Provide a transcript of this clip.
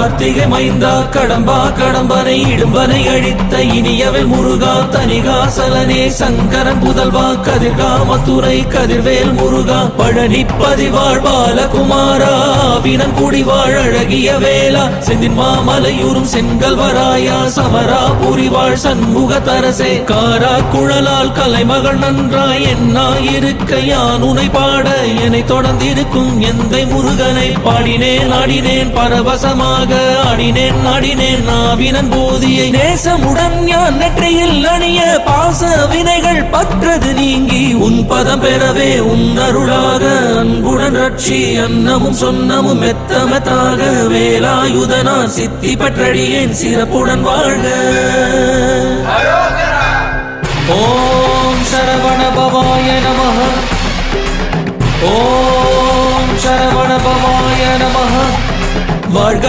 கார்த்திகை மைந்தா கடம்பா கடம்பனை இடும்பனை அழித்த இனியவள் முருகா தனிகாசலனே சங்கரன் புதல்வா கதிர்காமத்துறை கதிர்வேல் முருகா பழனி பதிவாழ் பாலகுமாரா வினன் குடிவாழ் அழகிய வேளா செந்தின் மாமலையூரும் செங்கல்வராயா சமரா புரிவாழ் சண்முக தரசே காரா குழலால் கலைமகள் நன்றாய் என்னாயிருக்க யான் உனை பாட என்னை தொடர்ந்திருக்கும் எந்தை முருகனை பாடினேன் ஆடினேன் பரவசமாக ஆடினேன் ஆடினேன் நாவினன் போதியை நேசமுடன் யான் நெற்றியில் அணிய பாச வினைகள் பற்றது நீங்கி உன் பதம் பெறவே உன் அருளாக அன்புடன் ரட்சி அன்னமும் சொன்னமும் மெத்தமெத்தாக வேலாயுதனா சித்தி பற்றடியேன் சிறப்புடன் வாழ்க. ஓம் சரவண பவாய நமஹ. ஓம் சரவண பவாய நமஹ. வாழ்க